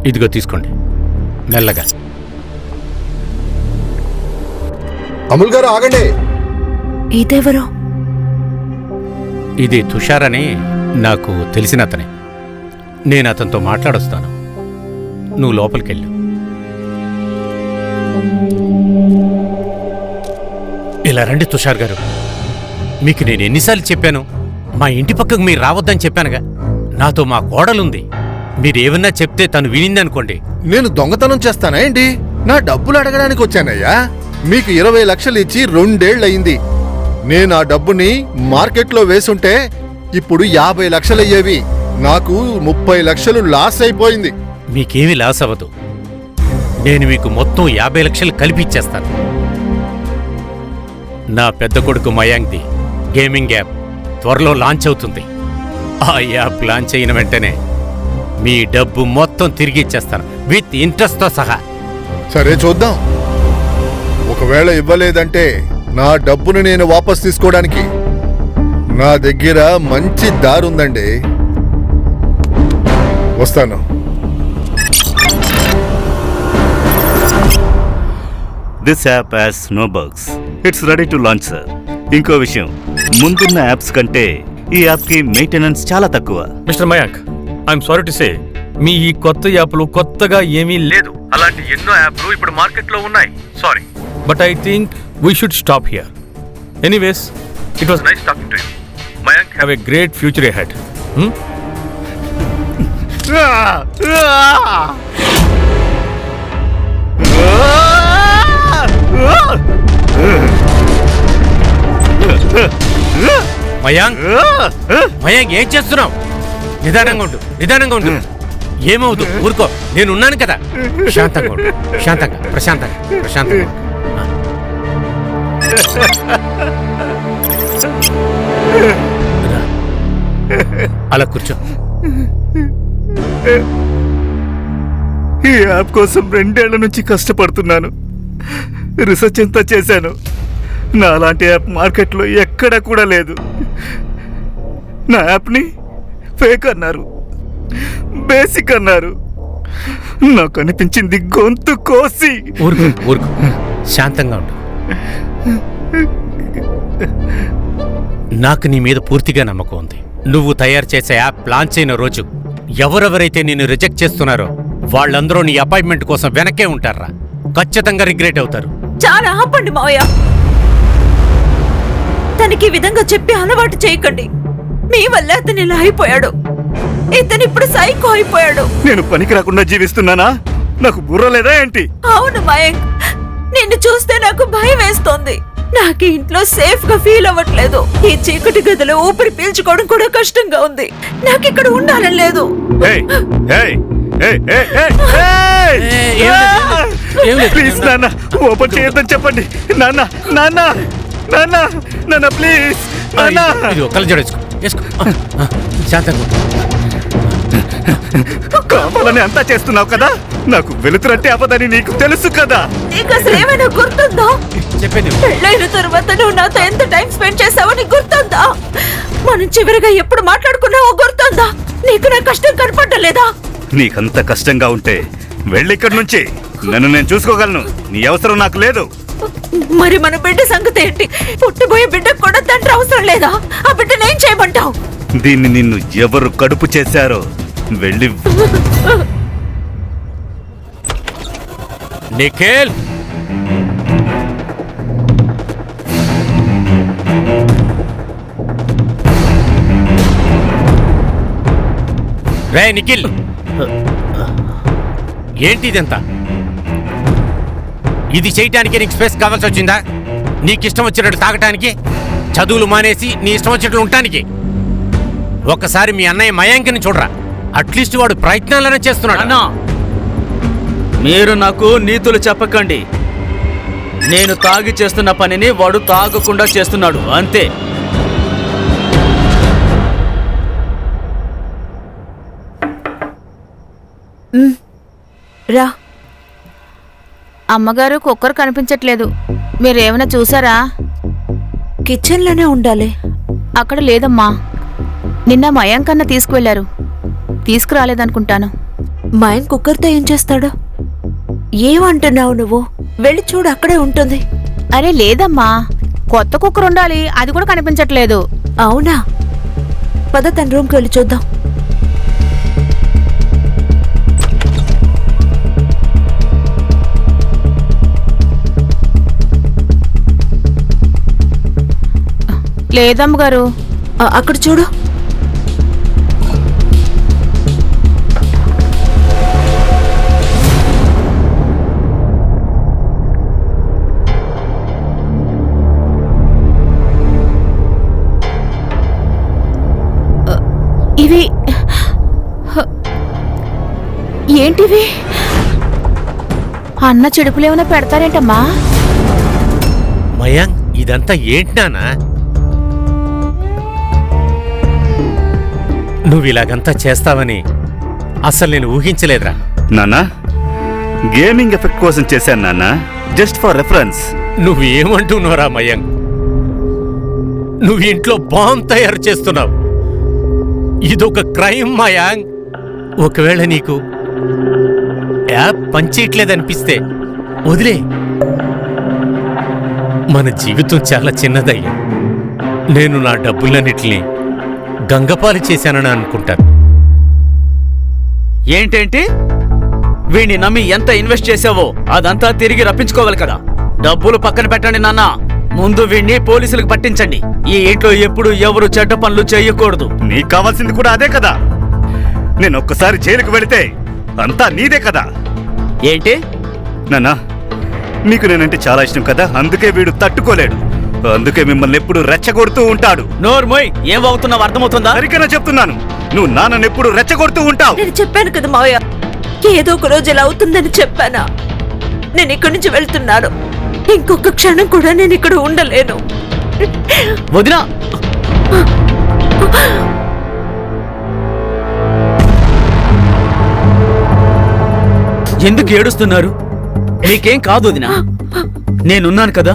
ఇదిగో తీసుకోండి మెల్లగా. అమూల్ గారు ఆగండి. ఇదెవరు? ఇది తుషార్ అని నాకు తెలిసిన అతనే. నేను అతనితో మాట్లాడొస్తాను. నువ్వు లోపలికెళ్ళు. ఇలా రండి తుషార్ గారు. మీకు నేను ఎన్నిసార్లు చెప్పాను, మా ఇంటి పక్కకు మీరు రావద్దని చెప్పానుగా. నాతో మా కోడలుంది. మీరేమన్నా చెప్తే తను వినిందనుకోండి. నేను దొంగతనం చేస్తానా ఏంటి? నా డబ్బులు అడగడానికి వచ్చానయ్యా. మీకు 20 లక్షలు ఇచ్చి 2 ఏళ్లయింది. నేను ఆ డబ్బుని మార్కెట్లో వేసుంటే ఇప్పుడు 50 లక్షలయ్యేవి. నాకు 30 లక్షలు లాస్ అయిపోయింది. మీకేమీ లాస్ అవ్వదు. నేను మీకు మొత్తం 50 లక్షలు కలిపి ఇచ్చేస్తాను. నా పెద్ద కొడుకు మయాంక్ది గేమింగ్ యాప్ త్వరలో లాంచ్ అవుతుంది. ఆ యాప్ లాంచ్ అయిన వెంటనే మీ డబ్బు మొత్తం తిరిగి ఇచ్చేస్తాను, విత్ ఇంట్రెస్ట్తో సహా. సరే చూద్దాం. ఒకవేళ ఇవ్వలేదంటే నా డబ్బును నేను వాపస్ తీసుకోవడానికి నా దగ్గర మంచి దారుందండి. వస్తాను. This app has no bugs. It's ready to launch, sir. ఇంకో విషయం, ముందున్న యాప్స్ కంటే ఈ యాప్కి మెయింటెనెన్స్ చాలా తక్కువ. Mister Mayank, I'm sorry to say, మీ ఈ కొత్త యాప్లు కొత్తగా ఏమీ లేదు. అలాంటి ఎన్నో యాప్లు ఇప్పుడు మార్కెట్లో ఉన్నాయి. Sorry, but I think we should stop here. Anyways, it was nice talking to you. Mayank, have a great future ahead. Mayank, Mayank ఏం చేస్తున్నావు? నిదానంగా ఉండు, నిదానంగా ఉండు. ఏమవుదు, ఊరుకో, నేనున్నాను కదా. శాంతంగా ఉండు, శాంతంగా, ప్రశాంతంగా, ప్రశాంతంగా ఉండు. రా. అలా కూర్చో. ఈ యాప్ కోసం 2 ఏళ్ల నుంచి కష్టపడుతున్నాను. రీసెర్చ్ ఎంత చేశాను. నా అలాంటి యాప్ మార్కెట్లో ఎక్కడ కూడా లేదు. నా యాప్ని ఫేక్ అన్నారు, బేసిక్ అన్నారు. నాకు అనిపించింది గొంతు కోసి. ఊరుకో, ఊరుకో, శాంతంగా ఉండు. నాకు నీ మీద పూర్తిగా నమ్మకం ఉంది. నువ్వు తయారు చేసే యాప్ లాంచ్ అయిన రోజు ఎవరెవరైతే నిన్ను రిజెక్ట్ చేస్తున్నారో వాళ్ళందరూ నీ అపాయింట్మెంట్ కోసం వెనకే ఉంటారా. ఖచ్చితంగా రిగ్రెట్ అవుతారు. చాలా ఆపండి మావయ్య. తనకి ఈ విధంగా చెప్పి అలవాటు చేయకండి. మీ వల్ల అతను ఇలా అయిపోయాడు. ఇతను ఇప్పుడు సైకో అయిపోయాడు. నేను పనికి రాకుండా జీవిస్తున్నానా? నాకు బుర్ర లేదా ఏంటి? అవును మయాంక్, నిన్ను చూస్తే నాకు భయం వేస్తోంది. నాకు ఇంట్లో సేఫ్ గా ఫీల్ అవ్వట్లేదు. ఈ చీకటి గదిలో ఊపిరి పీల్చుకోవడం కూడా కష్టంగా ఉంది. నాకు ఇక్కడ ఉండాలని లేదు. ప్లీజ్ నాన్న, ఓపెన్ చేయొద్దని చెప్పండి. నాన్న, నాన్న, నాన్న, నాన్న, ప్లీజ్ నాన్న. ఇది ఒకళ్ళు జడేసుకో, వేసుకో. శాంతంగా ఉండు. కావాలని అంతా చేస్తున్నావు కదా. నాకు వెలుతురంటే అవ్వదని నీకు తెలుసు కదా. నీకు అసలు ఏమైనా గుర్తుందా? చెప్పేది పెళ్ళైన తర్వాత నువ్వు నాతో ఎంత టైం స్పెండ్ చేసావో నీకు గుర్తుందా? మనం చివరిగా ఎప్పుడు మాట్లాడుకున్నావో గుర్తుందా? నీకు నా కష్టం కనపడలేదా? నీకంత కష్టంగా ఉంటే వెళ్ళిక్కడి నుంచి. నన్ను నేను చూసుకోగలను. నీ అవసరం నాకు లేదు. మరి మన బిడ్డ సంగతి ఏంటి? పుట్టబోయే బిడ్డకు కూడా తండ్రి అవసరం లేదా? ఆ బిడ్డను ఏం చేయమంటావు? దీన్ని నిన్ను ఎవరు కడుపు చేశారో వెళ్ళి. నిఖిల్, రే నిఖిల్, ఏంటి ఇదంతా? ఇది చేయటానికి నీకు స్పేస్ కావాల్సి వచ్చిందా? నీకు ఇష్టం వచ్చినట్టు తాగటానికి, చదువులు మానేసి నీ ఇష్టం వచ్చినట్లు ఉండటానికి? ఒక్కసారి మీ అన్నయ్య మయాంక్ని చూడరా. అట్లీస్ట్ వాడు ప్రయత్నాలనే చేస్తున్నాడు. అన్నా, మీరు నాకు నీతులు చెప్పకండి. నేను తాగి చేస్తున్న పనిని వాడు తాగకుండా చేస్తున్నాడు, అంతే. రా. అమ్మగారు కుక్కర్ కనిపించట్లేదు. మీరేమైనా చూసారా? కిచెన్ లోనే ఉండాలి. అక్కడ లేదమ్మా. నిన్న మయాంకన్న తీసుకువెళ్లారు. తీసుకురాలేదనుకుంటాను. మా ఆయన కుక్కర్తో ఏం చేస్తాడు? ఏమంటున్నావు నువ్వు? వెళ్ళి చూడు, అక్కడే ఉంటుంది. అరే లేదమ్మా, కొత్త కుక్కర్ ఉండాలి, అది కూడా కనిపించట్లేదు. అవునా? పద తన రూమ్కి వెళ్ళి చూద్దాం. లేదమ్మ గారు. అక్కడ చూడు. ఇవి ఏంటివి? అన్న చెడుపులేమైనా పెడతారేంటమ్మా? మయాంక్, ఇదంతా ఏంటి నానా? నువ్వు ఇలాగంతా చేస్తావని అసలు నేను ఊహించలేదురా. నాన్నా, గేమింగ్ ఎఫెక్ట్ కోసం చేశాను నాన్నా, జస్ట్ ఫర్ రెఫరెన్స్. నువ్వు ఏమంటున్నావురా మయాంక్? నువ్వు ఇంట్లో బాంబ్ తయారు చేస్తున్నావు. ఇదొక క్రైమ్ మయాంక్. ఒకవేళ నీకు యాప్ పనిచేయట్లేదనిపిస్తే వదిలే. మన జీవితం చాలా చిన్నదయ్యా. నేను నా డబ్బులన్నిటిని గంగపాలి చేశానని అనుకుంటాను. ఏంటేంటి? వీణ్ణి నమ్మి ఎంత ఇన్వెస్ట్ చేసావో అదంతా తిరిగి రప్పించుకోవాలి కదా. డబ్బులు పక్కన పెట్టండి నాన్న, ముందు వీణ్ణి పోలీసులకు పట్టించండి. ఈ ఇంట్లో ఎప్పుడు ఎవరు చెడ్డ పనులు చేయకూడదు. నీకు కావాల్సింది కూడా అదే కదా. నేను ఒక్కసారి జైలుకు వెళితే అంతా నీదే కదా. ఏంటి? నాన్నా, నీకు నేనంటే చాలా ఇష్టం కదా, అందుకే వీడు తట్టుకోలేడు. అందుకే మిమ్మల్ని ఎప్పుడు రెచ్చగొడుతూ ఉంటాడు. నోర్మోయ్, ఏం అవుతున్నావు అర్థమవుతుందా? సరిగ్గా చెప్తున్నాను, నువ్వు నాన్నని ఎప్పుడు రెచ్చగొడుతూ ఉంటావు. నేను చెప్పాను కదా మావయ్య, ఏదో ఒక రోజు ఇలా అవుతుందని చెప్పానా? నేను ఇక్కడి నుంచి వెళ్తున్నాను. ఇంకొక క్షణం కూడా నేను ఇక్కడ ఉండలేను. వదినా, ఎందుకు ఏడుస్తున్నారు? నీకేం కాదు వదినా, నేనున్నాను కదా.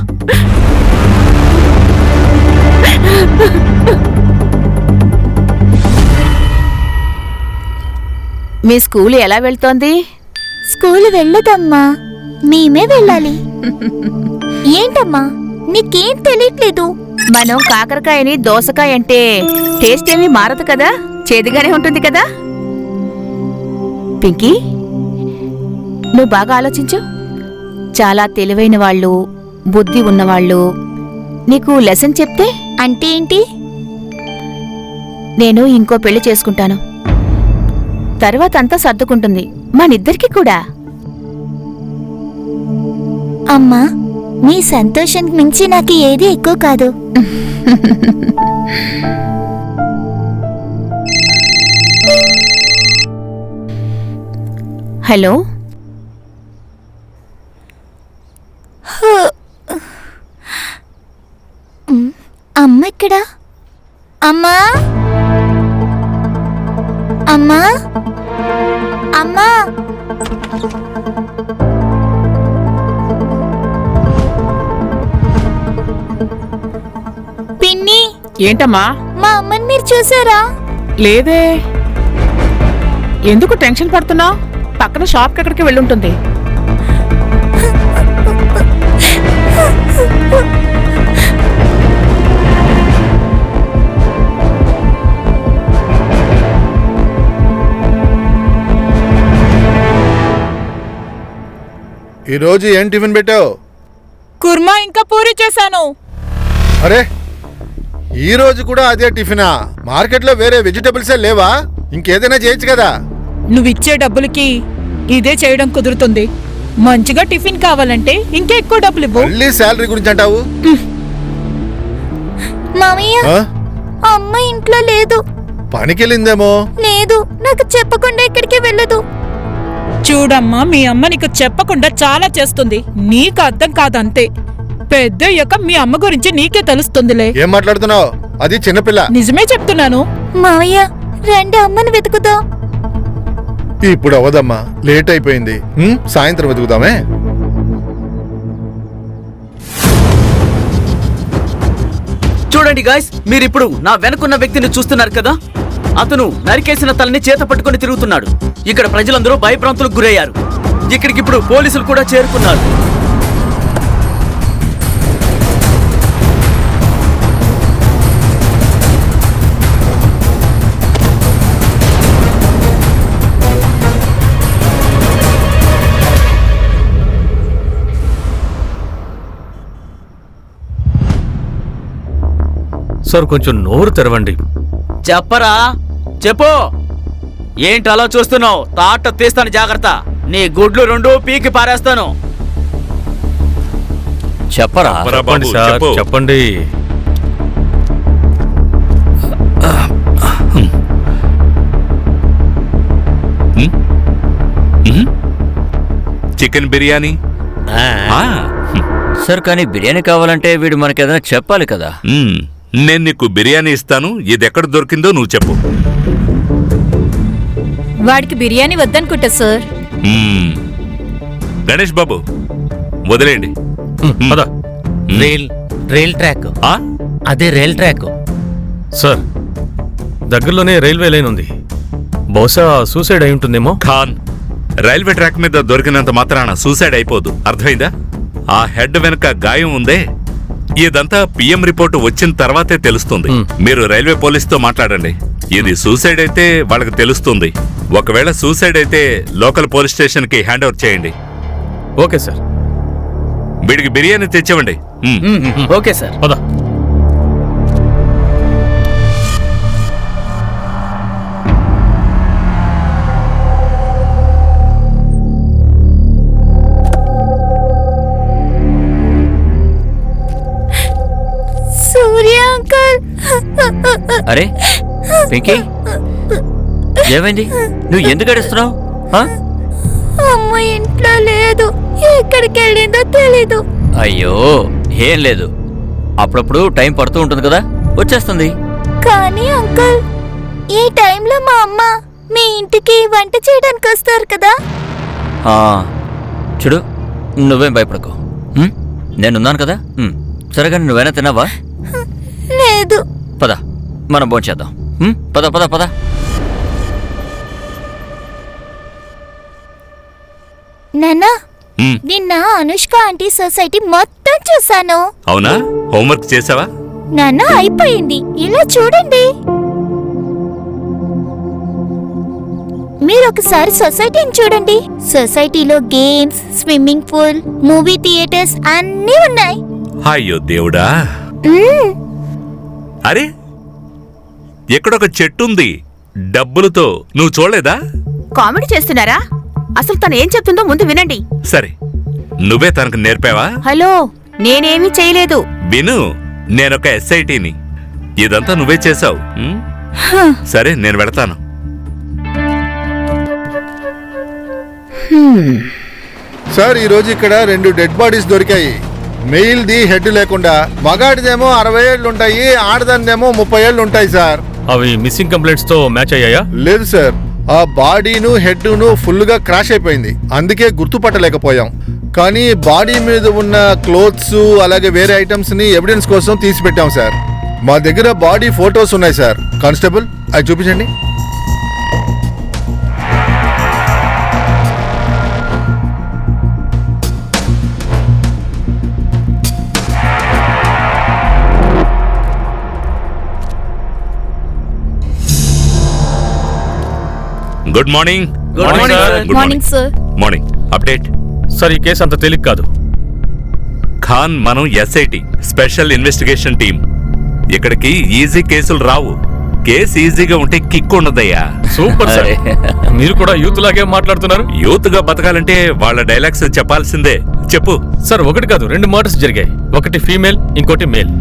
మీ స్కూల్ ఎలా వెళ్తోంది? స్కూల్ వెళ్ళదమ్మా, మేమే వెళ్ళాలి. ఏంటమ్మా నీకేం తెలియట్లేదు? మనం కాకరకాయని దోసకాయ అంటే టేస్ట్ ఏమీ మారదు కదా, చేదుగానే ఉంటుంది కదా. పింకీ, నువ్వు బాగా ఆలోచించు. చాలా తెలివైన వాళ్ళు, బుద్ధి ఉన్నవాళ్ళు నీకు లెసన్ చెప్తే అంటే ఏంటి? నేను ఇంకో పెళ్లి చేసుకుంటాను. తర్వాత అంతా సర్దుకుంటుంది, మనిద్దరికి కూడా. అమ్మా, నీ సంతోషం మించి నాకు ఏది ఎక్కువ కాదు. హలో, అమ్మ ఎక్కడా? అమ్మా, అమ్మా, అమ్మా. పిన్ని, ఏంటమ్మా? మా అమ్మని మీరు చూసారా? లేదే. ఎందుకు టెన్షన్ పడుతున్నావు? పక్కన షాప్కి ఎక్కడికి వెళ్ళుంటుంది. ఈరోజు ఏం టిఫిన్ పెట్టావు? కుర్మా ఇంకా పూరి చేశాను. అరే, ఈ రోజు కూడా అదే టిఫినా? మార్కెట్లో వేరే వెజిటబుల్సే లేవా? ఇంకేదైనా చేయొచ్చు కదా. నువ్విచ్చే డబ్బులకి ఇదే చేయడం కుదురుతుంది. మంచిగా టిఫిన్ కావాలంటే ఇంకా ఎక్కువ డబ్బులు ఇవ్వు. మళ్ళీ శాలరీ గురించి అంటావు? మామయ్య, ఆ? అమ్మ ఇంట్లో లేదు. పనికెళ్ళిందేమో. లేదు, నాకు చెప్పకుండా ఎక్కడికి వెళ్ళదు. చూడమ్మా, మీ అమ్మ నీకు చెప్పకుండా చాలా చేస్తుంది. నీకు అర్థం కాదంతే. పెద్దయ్యాక మీ అమ్మ గురించి నీకే తెలుస్తుందిలే. ఏం మాట్లాడుతున్నావు? అది చిన్నపిల్ల. నిజమే చెప్తున్నాను. మామయ్య, రండి అమ్మని వెతుకుదాం. ఇప్పుడు అవదమ్మా, లేట్ అయిపోయింది. సాయంత్రం వెతుకుదామే. చూడండి గాయ్స్, మీరిప్పుడు నా వెనుకున్న వ్యక్తిని చూస్తున్నారు కదా. అతను నరికేసిన తలని చేత పట్టుకొని తిరుగుతున్నాడు. ఇక్కడ ప్రజలందరూ భయభ్రాంతులకు గురయ్యారు. ఇక్కడికి ఇప్పుడు పోలీసులు కూడా చేరుకున్నారు. సార్ కొంచెం నోరు తెరవండి. చెప్పరా, చెప్పు. ఏంటి అలా చూస్తున్నావు? తాట తీస్తాను, జాగ్రత్త. నీ గుడ్లు 2 పీకి పారేస్తాను. చెప్పరా. చెప్పండి సార్, చెప్పండి. చికెన్ బిర్యానీ. సార్, కానీ బిర్యానీ కావాలంటే వీడు మనకేదైనా చెప్పాలి కదా. నేను నీకు బిర్యానీ ఇస్తాను. ఇది ఎక్కడ దొరికిందో నువ్వు చెప్పు. వాడికి బిర్యానీ వద్దనుకుంటా సార్. గణేష్ బాబు, వదిలేయండి. పద. Rail track. అదే రైల్ ట్రాక్. సార్, దగ్గరలోనే రైల్వే లైన్ ఉంది. బహుశా సూసైడ్ అయి ఉంటుందేమో. ఖాన్, రైల్వే ట్రాక్ మీద దొరికినంత మాత్రాన సూసైడ్ అయిపోదు, అర్థమైందా? ఆ హెడ్ వెనక గాయం ఉందే, ఇదంతా పిఎం రిపోర్టు వచ్చిన తర్వాతే తెలుస్తుంది. మీరు రైల్వే పోలీసుతో మాట్లాడండి. ఇది సూసైడ్ అయితే వాళ్ళకి తెలుస్తుంది. ఒకవేళ సూసైడ్ అయితే లోకల్ పోలీస్ స్టేషన్ కి హ్యాండ్ ఓవర్ చేయండి. Okay sir. వీడికి బిర్యానీ తెచ్చివ్వండి. Okay sir. పద. సూర్య అంకుల్. అరే పింకీ, ఏమైంది? నువ్వు ఎందుకు ఏడుస్తున్నావు? అమ్మ ఇంట్లో లేదు, ఎక్కడికి వెళ్ళిందో తెలీదు. అయ్యో, ఏం లేదు. అప్పుడప్పుడు టైం పడుతూ ఉంటుంది కదా, వచ్చేస్తుంది. కానీ అంకుల్, ఈ టైంలో మా అమ్మ మీ ఇంటికి వంట చేయడానికి వస్తారు కదా. చూడు, నువ్వేం భయపడకు. నేనున్నాను కదా. సరేగా, నువ్వైనా తిన్నావా? లేదు. పద, మనం భోంచేద్దాం. పద పద పద. నాన్న, నిన్న అనుష్క ఆంటీ సొసైటీ మొత్తం చూసాను. అవునా? హోంవర్క్ చేసావా? నాన్న, అయిపోయింది. ఇలా చూడండి. మీరు ఒకసారి సొసైటీని చూడండి. సొసైటీలో games, swimming pool, movie theatres అన్నీ ఉన్నాయి. అయ్యో దేవుడా. అరే, ఎక్కడొక చెట్టుంది డబ్బులతో, నువ్వు చూడలేదా? కామెడీ చేస్తున్నారా? అసలు తను ఏం చెప్తుందో ముందు వినండి. సరే, నువ్వే తనకు నేర్పావా? హలో, నేనేమీ చేయలేదు. విను, నేనొక ఎస్ఐటీని. ఇదంతా నువ్వే చేసావు. సరే, నేను వెళతాను. సార్, ఈ రోజు ఇక్కడ 2 డెడ్ బాడీస్ దొరికాయి. మెయిల్ది హెడ్ లేకుండా. మగాడిదేమో 60 ఏళ్ళు ఉంటాయి, ఆడదానిదేమో 30 ఏళ్ళు ఉంటాయి సార్. అవి మిస్సింగ్ కంప్లైంట్స్ తో మ్యాచ్ అయ్యాయా? లేదు సార్, ఆ బాడీను హెడ్ను ఫుల్ గా క్రాష్ అయిపోయింది, అందుకే గుర్తుపట్టలేకపోయాం. కానీ బాడీ మీద ఉన్న క్లోత్స్ అలాగే వేరే ఐటమ్స్ ని ఎవిడెన్స్ కోసం తీసి పెట్టాం సార్. మా దగ్గర బాడీ ఫోటోస్ ఉన్నాయి సార్. కానిస్టేబుల్, అవి చూపించండి. Good morning. Good morning sir. Good morning sir. Morning. Update. Sir, ఈ కేసు అంత తేలిక కాదు. ఖాన్, మనం ఎస్ఐటి స్పెషల్ ఇన్వెస్టిగేషన్ టీం. ఇక్కడికి ఈజీ కేసులు రావు. కేసు ఈజీగా ఉంటే కిక్ ఉండదయ్యా. Super sir. మీరు కూడా యూత్ లాగే మాట్లాడుతున్నారు. యూత్ గా బతకాలంటే వాళ్ళ డైలాగ్స్ చెప్పాల్సిందే. చెప్పు సార్. 1 కాదు, 2 మర్డర్స్ జరిగాయి. ఒకటి ఫీమేల్, ఇంకోటి మేల్.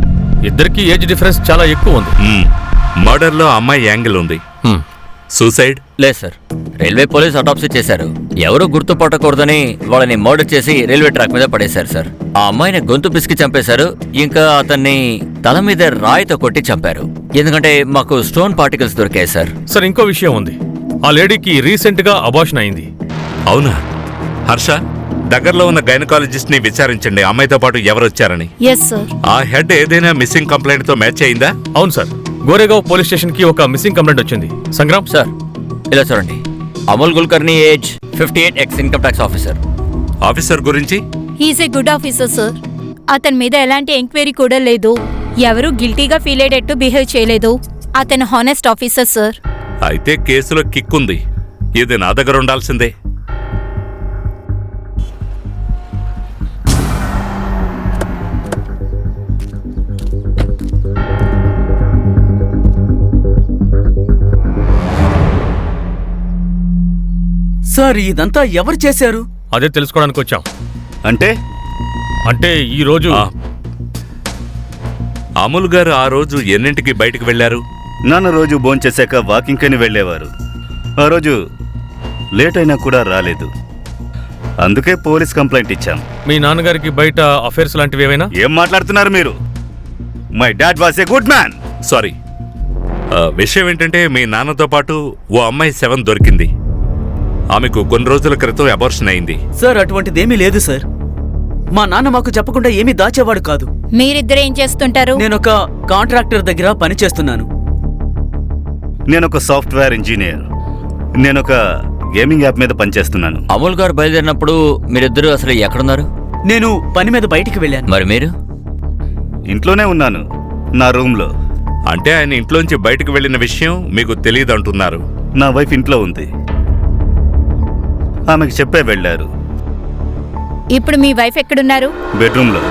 ఇద్దరికి ఏజ్ డిఫరెన్స్ చాలా ఎక్కువ ఉంది. మర్డర్ లో అమ్మాయి యాంగిల్ ఉంది. సూసైడ్ లేదు సార్. రైల్వే పోలీస్ అటాప్సీ చేశారు. ఎవరు గుర్తుపట్టకూడదని వాళ్ళని మర్డర్ చేసి రైల్వే ట్రాక్ మీద పడేశారు సార్. ఆ అమ్మాయిని గొంతు పిసికి చంపేశారు. ఇంకా అతన్ని తల మీద రాయితో కొట్టి చంపారు. ఎందుకంటే మాకు స్టోన్ పార్టికల్స్ దొరికాయి సార్. సార్, ఇంకో విషయం ఉంది. ఆ లేడీకి రీసెంట్ గా అబార్షన్ అయింది. అవునా? హర్ష, దగ్గరలో ఉన్న గైనకాలజిస్ట్ ని విచారించండి, అమ్మాయితో పాటు ఎవరు వచ్చారని. Yes sir. ఆ హెడ్ ఏదైనా మిస్సింగ్ కంప్లైంట్ తో మ్యాచ్ అయిందా? అవును సార్. గోరేగావ్ పోలీస్ స్టేషన్ కి ఒక మిస్సింగ్ కంప్లైంట్ వచ్చింది. సంగ్రామ్ సార్ ఇలా చూడండి. Amol Kulkarni age 58 income tax officer. Officer గురించి he's a good officer sir. అతని మీద ఎలాంటి ఎంక్వైరీ కూడా లేదు. ఎవరూ గిల్టీగా ఫీల్ అయ్యేటట్టు బిహేవ్ చేయలేదు. అతను హానెస్ట్ ఆఫీసర్ సార్. అయితే కేసులో కిక్కుంది. ఇది నా దగ్గర ఉండాల్సిందే. సార్ ఇదంతా ఎవరు చేశారు? అదే తెలుసుకోవడానికి వచ్చాం. అంటే ఈ రోజు అమూల్ గారు ఆ రోజు ఎన్నింటికి బయటికి వెళ్లారు? నాన్న రోజు భోంచేశాక వాకింగ్ కని వెళ్ళేవారు. ఆ రోజు లేట్ అయినా కూడా రాలేదు. అందుకే పోలీస్ కంప్లైంట్ ఇచ్చాం. మీ నాన్నగారికి బయట అఫైర్స్ లాంటివి ఏమైనా? ఏం మాట్లాడుతున్నారు మీరు? My dad was a good man. Sorry. విషయం ఏంటంటే మీ నాన్నతో పాటు ఓ అమ్మాయి శవం దొరికింది. ఆమెకు కొన్ని రోజుల క్రితం అబార్షన్ అయింది. సార్ అటువంటిదేమీ లేదు సార్. మా నాన్న మాకు చెప్పకుండా ఏమీ దాచేవాడు కాదు. మీరిద్దరు ఏం చేస్తుంటారు? నేనొక కాంట్రాక్టర్ దగ్గర పని చేస్తున్నాను. నేనొక సాఫ్ట్వేర్ ఇంజనీర్. నేనొక గేమింగ్ యాప్ మీద పనిచేస్తున్నాను. అమూల్ గారు బయలుదేరినప్పుడు మీరిద్దరూ అసలు ఎక్కడున్నారు? నేను పని మీద బయటికి వెళ్ళాను. మరి మీరు? ఇంట్లోనే ఉన్నాను, నా రూమ్లో. అంటే ఆయన ఇంట్లోంచి బయటకు వెళ్లిన విషయం మీకు తెలియదు అంటున్నారు. నా వైఫ్ ఇంట్లో ఉంది. ఆమెకు చెప్పే వెళ్ళారు. ఇప్పుడు మీ వైఫ్ ఎక్కడున్నారు? బెడ్రూమ్లో.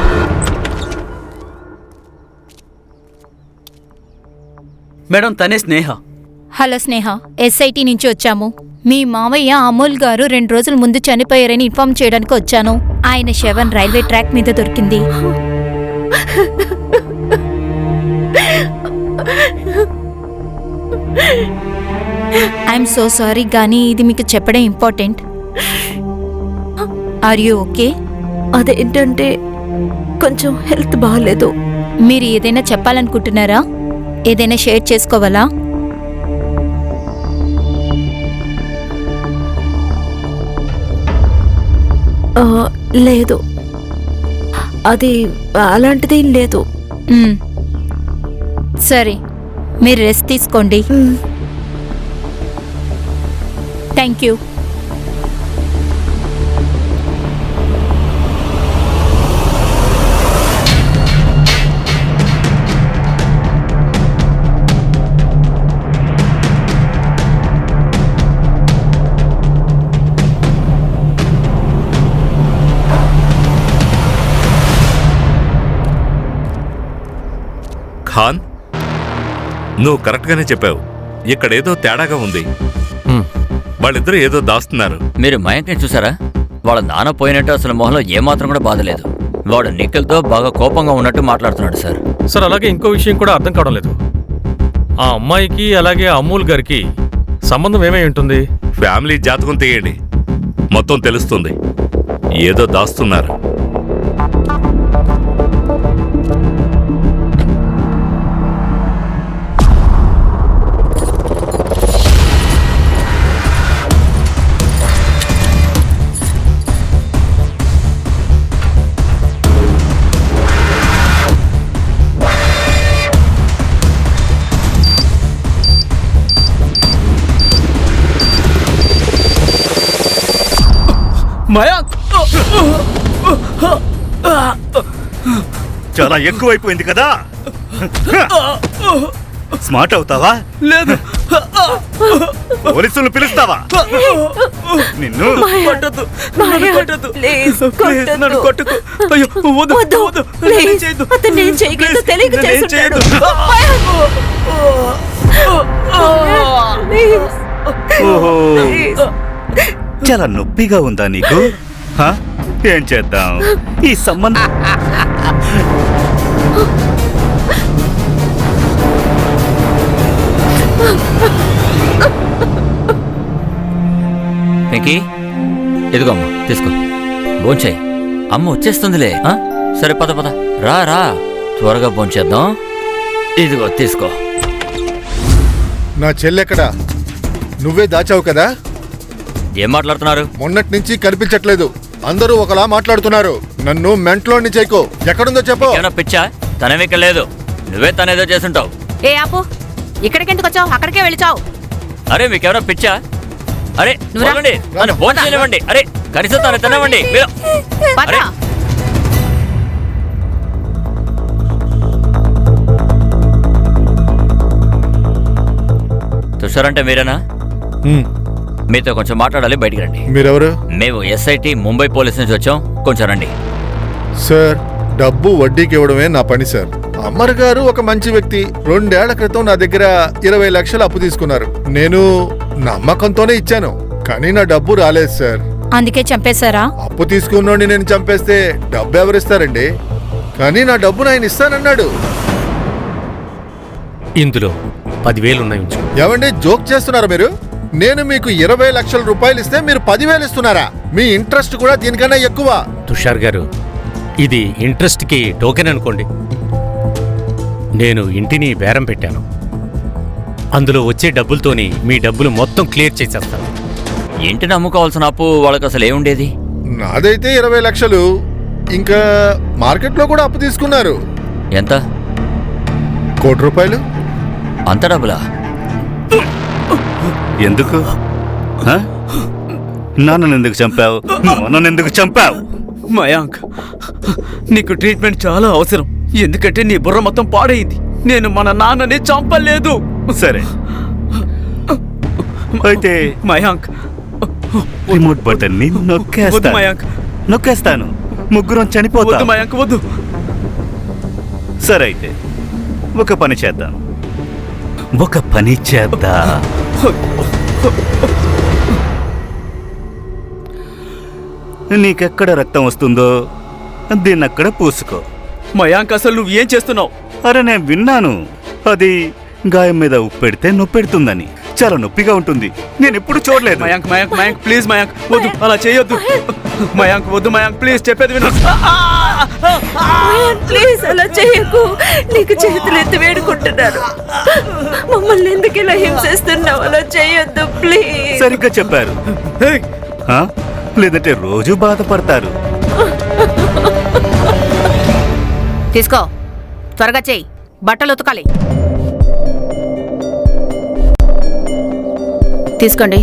మేడం తనే స్నేహ. హలో స్నేహ, ఎస్ఐటి నుంచి వచ్చాము. మీ మావయ్య అమూల్ గారు 2 రోజుల ముందు చనిపోయారని ఇన్ఫార్మ్ చేయడానికి వచ్చాను. ఆయన శవం రైల్వే ట్రాక్ మీద దొరికింది. ఐఎమ్ సో సారీ, కానీ ఇది మీకు చెప్పడం ఇంపార్టెంట్. Are you okay? అదేంటంటే కొంచెం హెల్త్ బాగాలేదు. మీరు ఏదైనా చెప్పాలనుకుంటున్నారా? ఏదైనా షేర్ చేసుకోవాలా? లేదు, అది అలాంటిది లేదు. సరే, మీరు రెస్ట్ తీసుకోండి. Thank you. ఖాన్, నువ్వు కరెక్ట్గానే చెప్పావు. ఇక్కడేదో తేడాగా ఉంది. వాళ్ళిద్దరూ ఏదో దాస్తున్నారు. మీరు మయాంక్ని చూసారా? వాళ్ళ నాన్న పోయినట్టు అసలు మొహంలో ఏమాత్రం కూడా బాధలేదు. వాడు నిఖిల్తో బాగా కోపంగా ఉన్నట్టు మాట్లాడుతున్నాడు సార్. సార్ అలాగే ఇంకో విషయం కూడా అర్థం కావడం లేదు. ఆ అమ్మాయికి అలాగే అమూల్ గారికి సంబంధం ఏమై ఉంటుంది? ఫ్యామిలీ జాతకం తీయండి, మొత్తం తెలుస్తుంది. ఏదో దాస్తున్నారు. మయాంక్, చాలా ఎక్కువైపోయింది కదా. స్మార్ట్ అవుతావా? లేదు. పోలీసులు పిలుస్తావా? నిన్ను కొట్టొద్దు, మాయా, కొట్టొద్దు. ప్లీజ్, ప్లీజ్, నన్ను కొట్టొద్దు. కొట్టకు. అయ్యో, వద్దు, వద్దు, వద్దు. ప్లీజ్. నన్ను చేయొద్దు. అతను ఏం చేయగలదో ప్లీజ్, తెలియక నన్ను ఏం చేసుంటాడు. చేయొద్దు. ప్లీజ్, ఓహో, ప్లీజ్. చాలా నొప్పిగా ఉందా నీకు? హా? ఏం చేద్దాం? ఈ సంబంధం వెంకీ, ఇదిగో అమ్మ, తీసుకో, భోంచేయి. అమ్మ వచ్చేస్తుందిలే. సరే పద పద, రా రా, త్వరగా భోంచేద్దాం. ఇదిగో తీసుకో. నా చెల్లెక్కడా? నువ్వే దాచావు కదా? ఏం మాట్లాడుతున్నారు? మొన్నటి నుంచి కనిపించట్లేదు. అందరూ ఒకలా మాట్లాడుతున్నారు. నన్ను మెంట్లోని చేయకు. ఎక్కడుందో చెప్పు. ఏమైనా పిచ్చా? తనేమి ఇక్కడ లేదు. నువ్వే తనేదో చేసుంటావు. ఏ ఆపు, ఇక్కడికెందుకు వచ్చావు? అక్కడికే వెళ్ళిచావు. అరే మీకెవరో పిచ్చా? అరే నువ్వురా. వదలండి. నన్ను భోజనం చేయనివ్వండి. అరే కనీసం తను తినవండి మీరు. పద. అరే. తుషార్ అంటే మీరేనా? మీతో కొంచెం మాట్లాడాలి, బయటికి రండి. మీరెవరు? మేము ఎస్ఐటి ముంబై పోలీస్ నుంచి వచ్చాం, కొంచెం రండి. సార్, డబ్బు వడ్డీకి ఇవ్వడమే నా పని సార్. అమ్మర్ గారు ఒక మంచి వ్యక్తి. 2 ఏళ్ల క్రితం నా దగ్గర 20 లక్షలు అప్పు తీసుకున్నారు. నేను నమ్మకంతోనే ఇచ్చాను, కానీ నా డబ్బు రాలేదు సార్. అందుకే చంపేశారా? అప్పు తీసుకున్నోడిని నేను చంపేస్తే డబ్బు ఎవరిస్తారండి? కానీ నా డబ్బును ఆయన ఇస్తానన్నాడు. ఇందులో 10,000 ఉన్నాయి, ఉంచు. ఏమండి, జోక్ చేస్తున్నారా మీరు? నేను మీకు 20 లక్షల రూపాయలు ఇస్తే మీరు 10,000 ఇస్తున్నారా? మీ ఇంట్రెస్ట్ కూడా దీనికన్నా ఎక్కువ. తుషార్ గారు, ఇది ఇంట్రెస్ట్కి టోకెన్ అనుకోండి. నేను ఇంటిని బేరం పెట్టాను. అందులో వచ్చే డబ్బులతోని మీ డబ్బులు మొత్తం క్లియర్ చేసేస్తాను. ఇంటిని అమ్ముకోవాల్సిన అప్పు వాళ్ళకి అసలు ఏముండేది? నాదైతే 20 లక్షలు. ఇంకా మార్కెట్లో కూడా అప్పు తీసుకున్నారు. ఎంత? 1 కోటి రూపాయలు. అంత డబ్బులా? ఎందుకు? నాన్నను ఎందుకు చంపావు? నన్ను ఎందుకు చంపావు? మయాంక్, నీకు ట్రీట్మెంట్ చాలా అవసరం, ఎందుకంటే నీ బుర్ర మొత్తం పాడైంది. నేను మన నాన్నని చంపలేదు. సరే, అయితే మయాంక్, రిమోట్ బటన్ ని వద్దు మయాంక్. నొక్కేస్తాను. ముగ్గురం వద్దు చనిపోతాం. మయాంక్, వద్దు. సరే, అయితే ఒక పని చేద్దాం. నీకెక్కడ రక్తం వస్తుందో దీన్నక్కడ పూసుకో. మయాంక్, అసలు నువ్వు ఏం చేస్తున్నావు? అరే, నేను విన్నాను, అది గాయం మీద ఉప్పెడితే నొప్పెడుతుందని. చాలా నొప్పిగా ఉంటుంది. నేను ఎప్పుడు చూడలేదు. మయాంక్, మయాంక్, మయాంక్, ప్లీజ్ మయాంక్, వద్దు, అలా చేయొద్దు. మయాంక్, వద్దు మయాంక్, ప్లీజ్, చెప్పేది విను. ప్లీజ్ అలా చేయకు. నీకు చేతులు ఎత్తి వేడుకుంటున్నారు. మమ్మల్ని ఎందుకు ఇలా హింసిస్తున్నావు? అలా చేయొద్దు ప్లీజ్. సరిగ్గా చెప్పారు. లేదంటే రోజు బాధపడతారు. తీసుకో, త్వరగా చెయ్యి. బట్టలు ఉతకాలి. తీసుకోండి.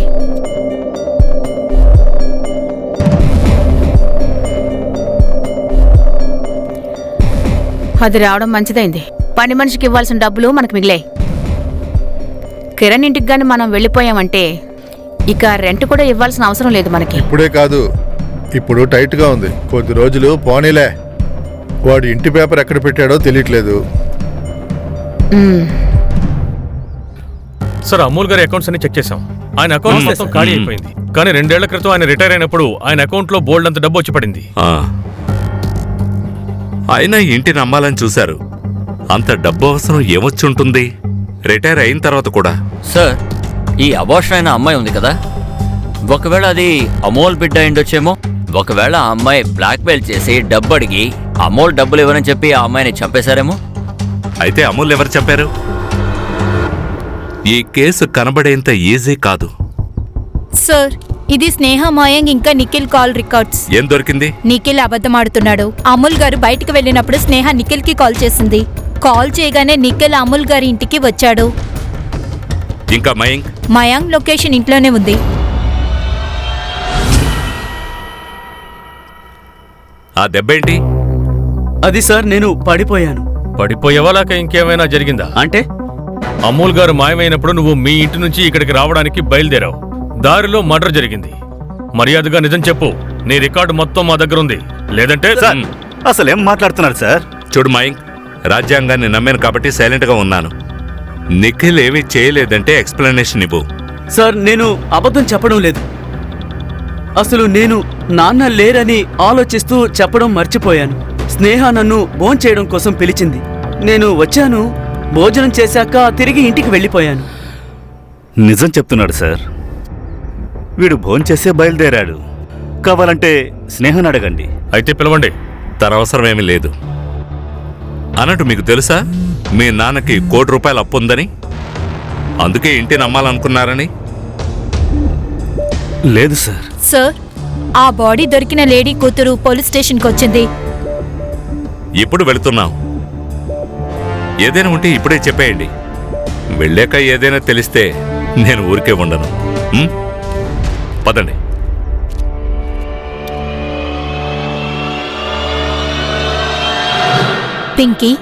అది రావడం మంచిదైంది. పని మనిషికి ఇవ్వాల్సిన డబ్బులు మనకు మిగిలాయి. కిరణ్ ఇంటికి గాని మనం వెళ్ళిపోయామంటే ఇక రెంట్ కూడా ఇవ్వాల్సిన అవసరం లేదు మనకి. ఇప్పుడే కాదు, ఇప్పుడు టైట్ గా ఉంది. కొద్ది రోజులు పోనీలే. వాడు ఇంటి పేపర్ ఎక్కడ పెట్టాడో తెలియట్లేదు. సార్, అమూల్ గారి అకౌంట్స్ అన్ని చెక్ చేశాం. ఆయన అకౌంట్ మొత్తం ఖాళీ అయిపోయింది. కానీ 2 ఏళ్ల క్రితం ఆయన రిటైర్ అయినప్పుడు ఆయన అకౌంట్ లో బోల్డ్ అంత డబ్బు వచ్చి పడింది. ఆయన ఇంటిని అమ్మాలని చూశారు. అంత డబ్బు అవసరం ఏమొచ్చి ఉంటుంది రిటైర్ అయిన తర్వాత కూడా? సార్, ఈ అబార్షన్ అయిన అమ్మాయి ఉంది కదా, ఒకవేళ అది అమోల్ బిడ్డ అయిండొచ్చేమో. ఒకవేళ ఆ అమ్మాయి బ్లాక్మెయిల్ చేసి డబ్బు అడిగి అమోల్ డబ్బులు ఇవ్వనని చెప్పి ఆ అమ్మాయిని చంపేశారేమో. అయితే అమూల్ ఎవరు చంపారు? ఈ కేసు కనబడేంత ఈజీ కాదు. సార్, ఇది స్నేహ, మయాంక్ ఇంకా నిఖిల్ కాల్ రికార్డ్స్. ఏం దొరికింది? నిఖిల్ అబద్ధమాడుతున్నాడు. అమూల్ గారు బయటకు వెళ్ళినప్పుడు స్నేహ నిఖిల్ కి కాల్ చేసింది. కాల్ చేయగానే నిఖిల్ అమూల్ గారి ఇంటికి వచ్చాడు. ఇంకా మయాంక్? మయాంక్ లొకేషన్ ఇంట్లోనే ఉంది. ఆ దెబ్బేంటి? అది సార్, నేను పడిపోయాను. పడిపోయేవా లేక ఇంకేమైనా జరిగిందా? అంటే అమూల్ గారు మాయమైనప్పుడు నువ్వు మీ ఇంటి నుంచి ఇక్కడికి రావడానికి బయలుదేరావు. దారిలో మర్డర్ జరిగింది. మర్యాదగా నిజం చెప్పు. నీ రికార్డు మొత్తం మా దగ్గర ఉంది, లేదంటే అసలేం మాట్లాడుతున్నారు సార్? చూడు మయాంక్, రాజ్యాంగాన్ని నమ్మాను కాబట్టి సైలెంట్ గా ఉన్నాను. నిఖిల్ ఏమీ చేయలేదంటే ఎక్స్ప్లెనేషన్ ఇవ్వు. సార్, నేను అబద్ధం చెప్పడం లేదు. అసలు నేను నాన్న లేరని ఆలోచిస్తూ చెప్పడం మర్చిపోయాను. స్నేహ నన్ను భోంచేయడం కోసం పిలిచింది. నేను వచ్చాను. భోజనం చేశాక తిరిగి ఇంటికి వెళ్ళిపోయాను. నిజం చెప్తున్నాడు సార్. వీడు భోంచేసే బయలుదేరాడు. కావాలంటే స్నేహను అడగండి. అయితే పిలవండి. తన అవసరం ఏమీ లేదు. అన్నట్టు మీకు తెలుసా మీ నాన్నకి 1 కోటి రూపాయలు అప్పు ఉందని? అందుకే ఇంటిని అమ్మాలనుకున్నారని? లేదు సార్. సార్, ఆ బాడీ దొరికిన లేడీ కూతురు పోలీస్ స్టేషన్కి వచ్చింది. ఇప్పుడు వెళుతున్నాం. ఏదైనా ఉంటే ఇప్పుడే చెప్పేయండి. వెళ్ళాక ఏదైనా తెలిస్తే నేను ఊరికే ఉండను. పదండి. పింకీ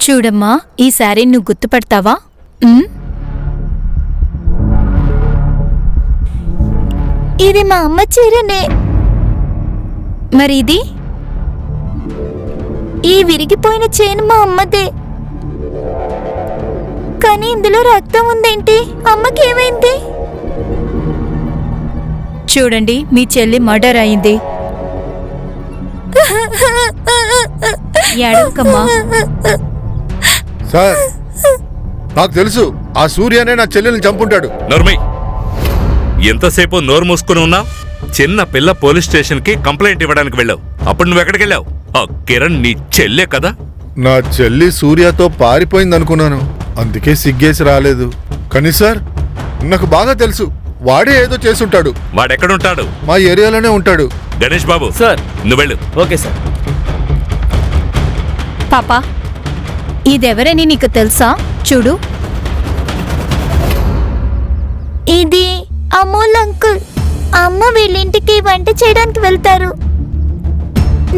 చూడమ్మా, ఈ శారీ నువ్వు గుర్తుపడతావా? ఇది మా అమ్మ చీరనే. మరి ఇది? ఈ విరిగిపోయిన చైన్ మా అమ్మదే. కానీ ఇందులో రక్తం ఉందేంటి? అమ్మకి ఏమైంది? చూడండి, మీ చెల్లి మర్డర్ అయింది. ఏడవకమ్మా. సార్, నాకు తెలుసు ఆ సూర్యనే నా చెల్లెల్ని చంపుంటాడు. నోర్మై, ఎంతసేపు నోరు మూసుకుని ఉన్నావు? చిన్న పిల్ల పోలీస్ స్టేషన్ కి కంప్లైంట్ ఇవ్వడానికి వెళ్ళావు. అప్పుడు నువ్వు ఎక్కడికి వెళ్ళావు? ఆ కిరణ్ నీ చెల్లే కదా? నా చెల్లి సూర్యతో పారిపోయింది అనుకున్నాను, అందుకే సిగ్గేసి రాలేదు. కానీ సార్, నాకు బాగా తెలుసు వాడే ఏదో చేసుంటాడు. వాడెక్కడుంటాడు? మా ఏరియాలోనే ఉంటాడు. గణేష్ బాబు సార్. నువ్వు వెళ్ళు. Okay sir. పాపా, ఇదెవరని నీకు తెలుసా? చూడు, ఇది అమూల్ అంకుల్. అమ్మ వీళ్ళింటికి వంట చేయడానికి వెళ్తారు.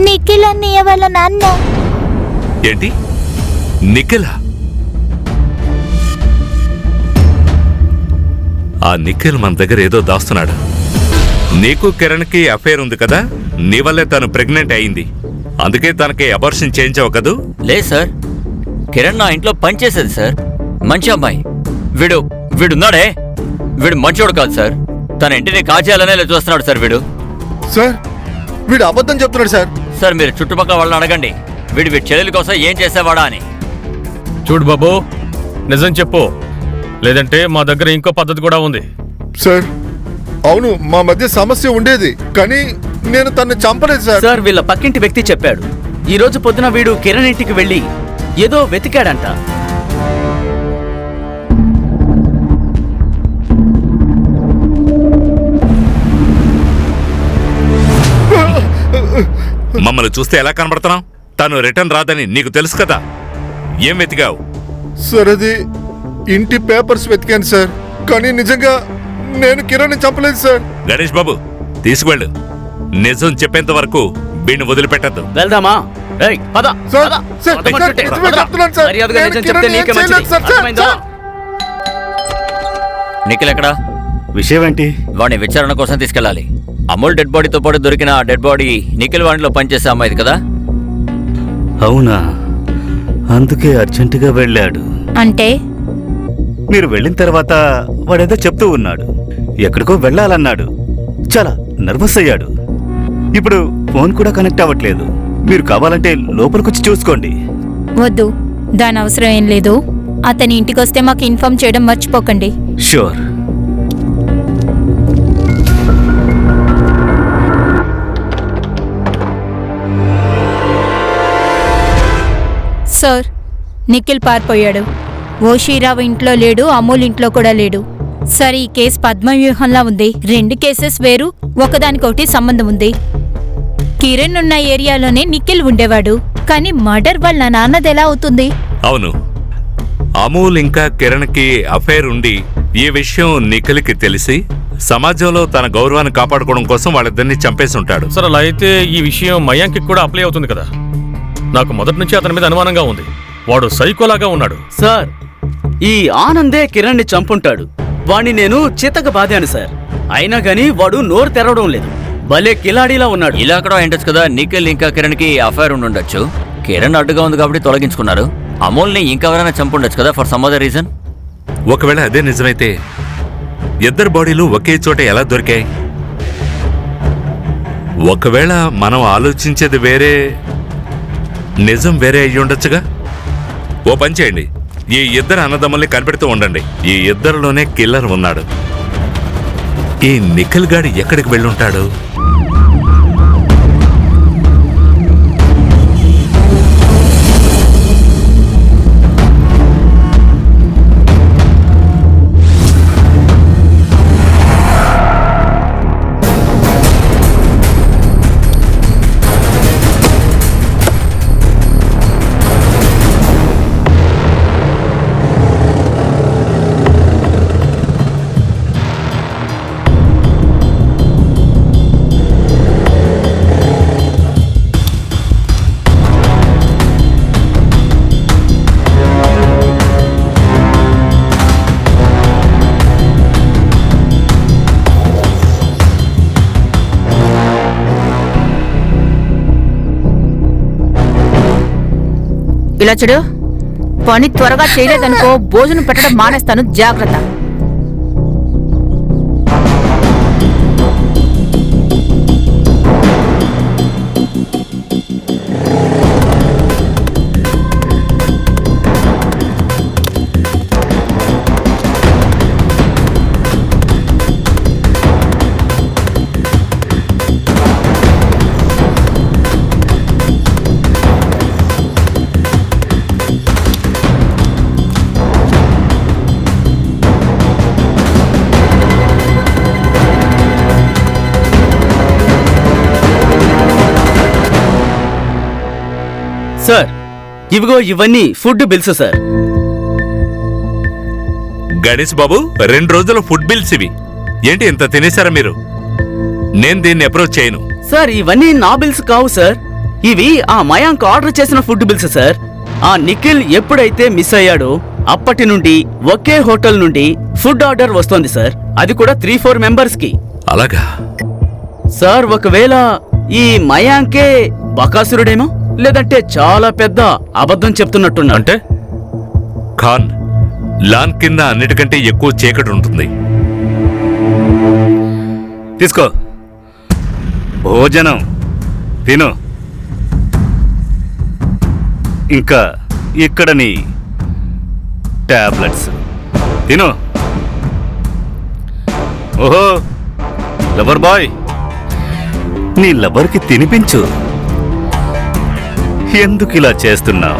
నిఖిల్ అన్నయ్య వాళ్ళ నాన్న. ఏంటి? నిఖిలా? ఆ నిఖిల్ మన దగ్గర ఏదో దాస్తున్నాడు. నీకు కిరణ్కి అఫైర్ ఉంది కదా, నీ వల్లే తను ప్రెగ్నెంట్ అయింది. అందుకే తనకి అబార్షన్ చేయించావు కదూ? లేదు సార్, కిరణ్ నా ఇంట్లో పనిచేసేది సార్. మంచి అమ్మాయి. వీడున్నాడే, వీడు మంచోడు కాదు సార్. తన ఇంటిని కాజేయాలనే చూస్తున్నాడు సార్ వీడు. సార్, వీడు అబద్ధం చెప్తున్నాడు సార్. సార్, మీరు చుట్టుపక్కల వాళ్ళని అడగండి, వీడి చెల్లెల కోసం ఏం చేసేవాడా అని. చూడు బాబు, నిజం చెప్పు, లేదంటే మా దగ్గర ఇంకో పద్ధతి కూడా ఉంది. సార్, అవును, మా మధ్య సమస్య ఉండేది, కానీ నేను తన్ని చంపలేదు సార్. సార్, వీళ్ళ పక్కింటి వ్యక్తి చెప్పాడు, ఈ రోజు పొద్దున వీడు కిరణ్ ఇంటికి వెళ్ళి ఏదో వెతికాడంట. మమ్మల్ని చూస్తే ఎలా కనబడుతున్నావు? తను రిటర్న్ రాదని నీకు తెలుసు కదా, ఏం వెతికావు? సార్, అది ఇంటి పేపర్స్ వెతికాను సార్, కానీ నిజంగా నేను కిరణ్ చంపలేదు సార్. గణేష్ బాబు తీసుకువెళ్ళు. నిజం చెప్పేంత వరకు వీడిని వదిలిపెట్టద్దు. వెళ్దామా? ఏయ్, పద, సార్, పద. సార్, పదమంటుంటే. సార్, నిజమే చెప్తున్నాను సార్. మర్యాదగా నేను నిజం చెప్తే కిరణ్ నీకే ఏం మంచిది. చేయలేదు సార్. అర్థమైందా? నిఖిల్ ఎక్కడా? విషయం ఏంటి? వాడిని విచారణ కోసం తీసుకెళ్ళాలి. అమూల్ డెడ్ బాడీతో పాటు దొరికిన ఆ డెడ్ బాడీ నిఖిల్ వాడిలో పనిచేసే అమ్మాయిది కదా? అవునా? అందుకే అర్జెంటుగా వెళ్ళాడు. అంటే మీరు వెళ్ళిన తర్వాత వాడేదో చెప్తూ ఉన్నాడు, ఎక్కడికో వెళ్ళాలన్నాడు. చాలా నర్వస్ అయ్యాడు. ఇప్పుడు ఫోన్ కూడా కనెక్ట్ అవ్వట్లేదు. మీరు కావాలంటే లోపలికొచ్చి చూసుకోండి. వద్దు, దాని అవసరం ఏం లేదు. అతని ఇంటికొస్తే మాకు ఇన్ఫార్మ్ చేయడం మర్చిపోకండి. షూర్. సార్, నిఖిల్ పారిపోయాడు. ఓషీరావు ఇంట్లో లేడు, అమూల్ ఇంట్లో కూడా లేడు. సరే, ఈ కేసు పద్మవ్యూహంలా ఉంది. 2 కేసెస్ వేరు, ఒకదానికొకటి సంబంధం ఉంది. కిరణ్ ఉన్న ఏరియాలోనే నిఖిల్ ఉండేవాడు, కానీ మర్డర్ వాళ్ళ నాన్నది ఎలా అవుతుంది? అవును, అమూల్ ఇంకా కిరణ్కి అఫైర్ ఉండి ఈ విషయం నిఖిల్కి తెలిసి సమాజంలో తన గౌరవాన్ని కాపాడుకోవడం కోసం వాళ్ళిద్దరిని చంపేసి ఉంటాడు. సరే, అలా అయితే ఈ విషయం మయాంకి కూడా అప్లై అవుతుంది కదా. నాకు మొదటి నుంచి అతని మీద అనుమానంగా ఉంది. వాడు సైకోలాగా ఉన్నాడు. సార్, ఈ ఆనందే కిరణ్ ని చంపుంటాడు. వాణ్ణి నేను చితక బాధాను సార్, అయినా గానీ వాడు నోరు తెరవడం లేదు. భలే కిలాడీలా ఉన్నాడు. ఇలా కూడా ఏంటచ్చు కదా, నిఖిల్ ఇంకా కిరణ్ కి అఫైర్ ఉండుండొచ్చు. కిరణ్ అడ్డుగా ఉంది కాబట్టి తొలగించుకున్నారు. అమూల్ని ఇంకెవరైనా చంపుండొచ్చు కదా, ఫర్ సమ్ అదర్ రీజన్. ఒకవేళ అదే నిజమైతే ఇద్దరు బాడీలు ఒకే చోట ఎలా దొరికాయి? ఒకవేళ మనం ఆలోచించేది వేరే, నిజం వేరే అయ్యి ఉండొచ్చుగా. ఓ పని చేయండి, ఈ ఇద్దరు అన్నదమ్ముల్ని కనిపెడుతూ ఉండండి. ఈ ఇద్దరిలోనే కిల్లర్ ఉన్నాడు. ఈ నిఖిల్ గాడి ఎక్కడికి వెళ్ళుంటాడు? ఇలా చూడు, పని త్వరగా చేయలేదనుకో భోజనం పెట్టడం మానేస్తాను, జాగ్రత్త. సార్, ఇవిగో ఇవన్నీ ఫుడ్ బిల్స్ సార్. గణేష్ బాబు, 2 రోజుల ఫుడ్ బిల్స్ ఇవి. ఏంటి ఇంత తినేశారా మీరు? నేను దీన్ని అప్రోచ్ చేయను. సార్, ఇవన్నీ నా బిల్స్ కావు సార్. ఇవి ఆ మయాంక్ ఆర్డర్ చేసిన ఫుడ్ బిల్స్ సార్. ఆ నిఖిల్ ఎప్పుడైతే మిస్ అయ్యాడో అప్పటి నుండి ఒకే హోటల్ నుండి ఫుడ్ ఆర్డర్ వస్తోంది సార్. అది కూడా 3-4 మెంబర్స్ కి. అలాగా సార్, ఒకవేళ ఈ మయాంకే బకాసురుడేమో, లేదంటే చాలా పెద్ద అబద్ధం చెప్తున్నట్టున్నా. అంటే ఖాన్, లాన్ కింద అన్నిటికంటే ఎక్కువ చీకటి ఉంటుంది. తీసుకో, భోజనం తిను. ఇంకా ఇక్కడ నీ టాబ్లెట్స్ తిను. ఓహో, లవర్ బాయ్, నీ లవర్కి తినిపించు. ఎందుకు ఇలా చేస్తున్నావు?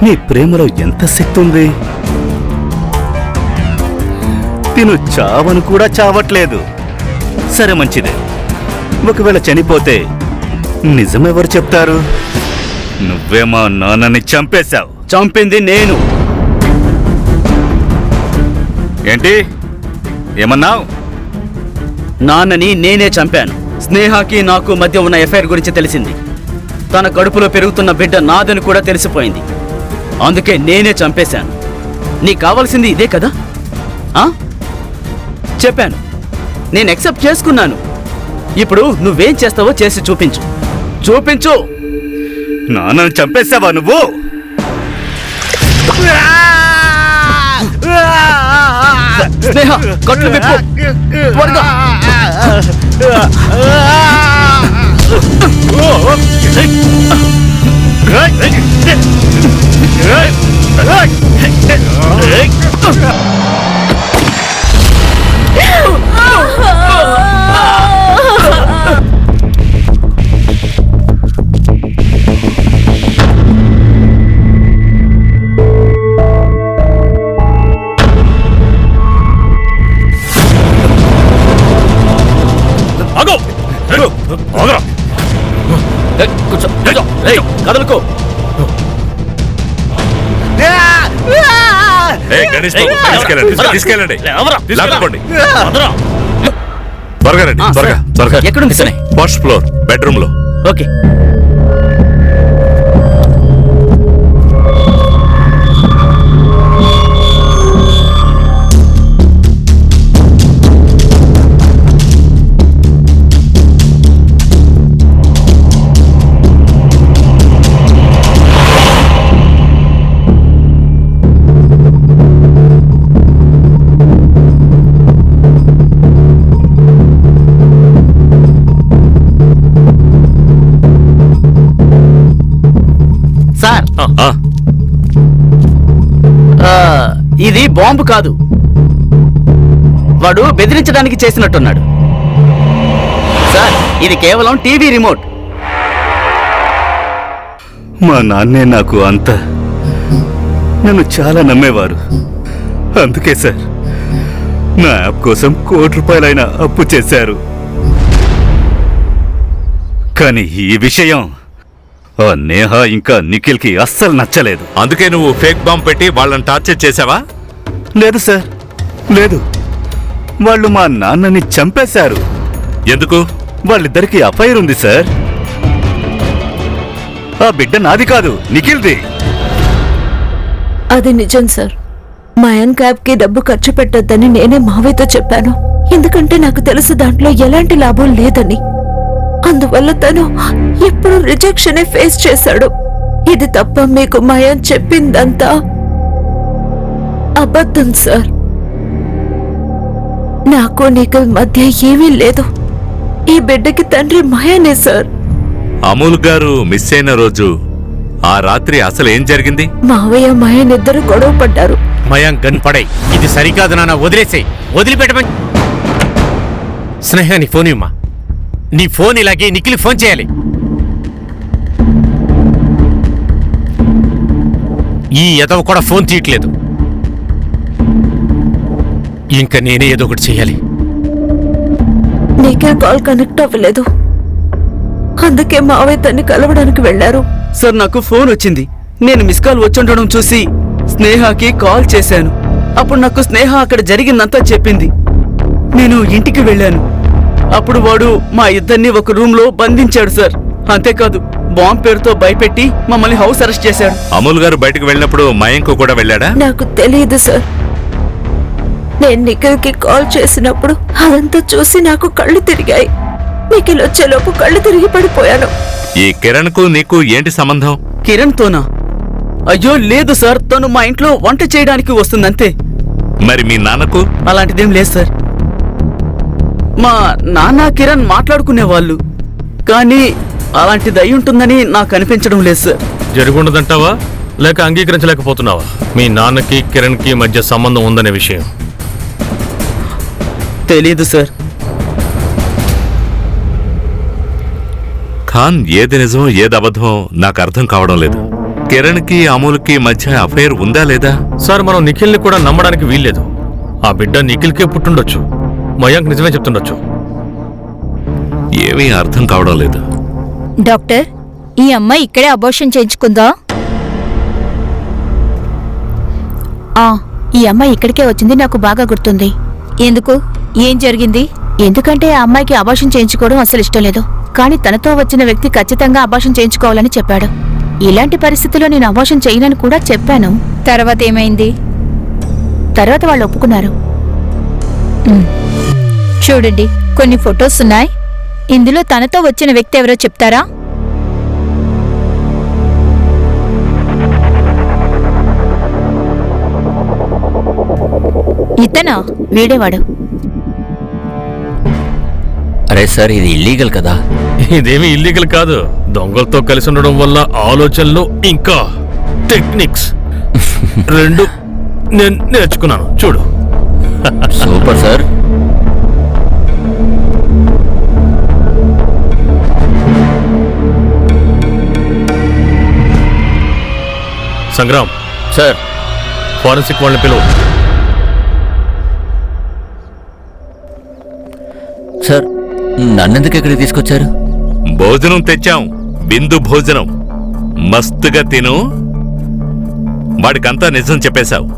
నీ ప్రేమలో ఎంత శక్తి ఉంది. తిను చావను కూడా చావట్లేదు. సరే, మంచిదే. ఒకవేళ చనిపోతే నిజమెవరు చెప్తారు? నువ్వే మా నాన్నని చంపేశావు. చంపింది నేను. ఏంటి ఏమన్నావు? నాన్నని నేనే చంపాను. స్నేహకి నాకు మధ్య ఉన్న ఎఫ్ఐఆర్ గురించి తెలిసింది. తన కడుపులో పెరుగుతున్న బిడ్డ నాదని కూడా తెలిసిపోయింది. అందుకే నేనే చంపేశాను. నీకు కావాల్సింది ఇదే కదా? చెప్పాను, నేను యాక్సెప్ట్ చేసుకున్నాను. ఇప్పుడు నువ్వేం చేస్తావో చేసి చూపించు. చూపించు. నాన్నని చంపేశావా నువ్వు? స్నేహ, కట్లు విప్పు త్వరగా. కదలుకో. గణేష్ బాబు, తీసుకెళ్ళండి. లాక్కోండి. త్వరగా రండి, త్వరగా త్వరగా. ఎక్కడుంది సరే? ఫస్ట్ ఫ్లోర్ బెడ్రూమ్ లో. ఓకే. సార్, ఇది బాంబు కాదు. వాడు బెదిరించడానికి చేసినట్టున్నాడు. సార్, ఇది కేవలం టీవీ రిమోట్. మా నాన్నే నాకు నన్ను చాలా నమ్మేవారు. అందుకే సార్, నా యాప్ కోసం ₹1,00,00,000 అప్పు చేశారు. కానీ ఈ విషయం ఆ నేహ ఇంకా నిఖిల్కి అస్సలు నచ్చలేదు. అందుకే నువ్వు ఫేక్ బాంబ్ పెట్టి వాళ్ళని టార్చర్ చేసావా? లేదు సార్, లేదు. వాళ్ళు మా నాన్నని చంపేశారు. ఎందుకు? వాళ్ళిద్దరికి అఫైర్ ఉంది సార్. ఆ బిడ్డ నాది కాదు, నిఖిల్ది. అది నిజం సార్. మయాంక్ యాప్కి డబ్బు ఖర్చు పెట్టొద్దని నేనే మావయ్యతో చెప్పాను. ఎందుకంటే నాకు తెలుసు దాంట్లో ఎలాంటి లాభం లేదని. అందువల్ల తను ఎప్పుడు రిజెక్షనే ఫేస్ చేశాడు. ఇది తప్ప మీకు మయం చెప్పిందంతా అబద్ధం సార్. నాకు నిఖిల్ మధ్య ఏమీ లేదు. ఈ బిడ్డకి తండ్రి మయానే సార్. అమూల్ గారు మిస్ అయిన రోజు ఆ రాత్రి అసలు ఏం జరిగింది? మావయ్య మయాన్ ఇద్దరు గొడవ పడ్డారు. మయాంక్ గన్ పడై. ఇది సరికాదు నాన్న, వదిలేసేయ్. వదిలిపెట్టమని. స్నేహ నీ ఫోన్ ఇమ్మా. నీ ఫోన్ ఇలాగే నిఖిల్ ఫోన్ చేయాలి. ఈ ఎదవ కూడా ఫోన్ తీయట్లేదు. ఇంకా నేనే ఏదో ఒకటి చెయ్యాలి. నీకే కాల్ కనెక్ట్ అవ్వలేదు, అందుకే మావయ్య తన్ని కలవడానికి వెళ్లారు. సార్ నాకు ఫోన్ వచ్చింది. నేను మిస్ కాల్ వచ్చుండడం చూసి స్నేహకి కాల్ చేశాను. అప్పుడు నాకు స్నేహ అక్కడ జరిగిందంతా చెప్పింది. నేను ఇంటికి వెళ్ళాను. అప్పుడు వాడు మా ఇద్దరిని ఒక రూమ్ లో బంధించాడు సార్. అంతేకాదు బాంబ్ పేరుతో భయపెట్టి మమ్మల్ని హౌస్ అరెస్ట్ చేశాడు. అమూల్ గారు బయటకు వెళ్ళినప్పుడు మయాంక్ కూడా వెళ్ళాడా? నాకు తెలియదు సార్. నేను నిఖిల్కి కాల్ చేసినప్పుడు అదంతా చూసి నాకు కళ్ళు తిరిగాయి. నిఖిల్ వచ్చేలోపు కళ్ళు తిరిగి పడిపోయాను. ఈ కిరణ్ కు నీకు ఏంటి సంబంధం? కిరణ్ తోనా? అయ్యో లేదు సార్, తను మా ఇంట్లో వంట చేయడానికి వస్తుందంతే. మరి మీ నాన్నకు? అలాంటిదేం లేదు సార్. మా నాన్న కిరణ్ మాట్లాడుకునేవాళ్ళు, కానీ అలాంటిది అయి ఉంటుందని నాకు అనిపించడం లేదు సార్. జరుగుండదంటావా లేక అంగీకరించలేకపోతున్నావా మీ నాన్నకి కిరణ్ కి మధ్య సంబంధం ఉందనే విషయం? తెలీదు సార్. ఖాన్ ఏది నిజం ఏది అబద్ధం నాకు అర్థం కావడం లేదు. కిరణ్ కి అమూల్ కి మధ్య అఫైర్ ఉందా లేదా? సార్ మనం నిఖిల్ని కూడా నమ్మడానికి వీల్లేదు. ఆ బిడ్డ నిఖిల్కే పుట్టుండొచ్చు, మయాంక్ నిజమే చెప్తుండొచ్చు. ఏమీ అర్థం కావడం లేదు. డాక్టర్, ఈ అమ్మాయి ఇక్కడే అబోర్షన్ చేయించుకుందా? ఈ అమ్మాయి ఇక్కడికే వచ్చింది, నాకు బాగా గుర్తుంది. ఎందుకు? ఏం జరిగింది? ఎందుకంటే ఆ అమ్మాయికి అబార్షన్ చేయించుకోవడం అసలు ఇష్టం లేదు. కానీ తనతో వచ్చిన వ్యక్తి ఖచ్చితంగా అబార్షన్ చేయించుకోవాలని చెప్పాడు. ఇలాంటి పరిస్థితుల్లో నేను అబార్షన్ చేయనని కూడా చెప్పాను. తర్వాత ఏమైంది? తర్వాత వాళ్ళు ఒప్పుకున్నారు. చూడండి, కొన్ని ఫొటోస్ ఉన్నాయి. ఇందులో తనతో వచ్చిన వ్యక్తి ఎవరో చెప్తారా? ఇతనా? వీడేవాడు. అరే సార్, ఇది ఇల్లీగల్ కదా? ఇదేమీ ఇల్లీగల్ కాదు. దొంగలతో కలిసి ఉండడం వల్ల ఆలోచనలు ఇంకా టెక్నిక్స్ రెండు నేను నేర్చుకున్నాను. చూడు. Super sir. Sangram sir. Forensic వాళ్ళని పిలువు. సార్, నన్నెందుకు ఇక్కడికి తీసుకొచ్చారు? భోజనం తెచ్చాం, బిందు భోజనం. మస్తుగా తిను. వాడికంతా నిజం చెప్పేశావు.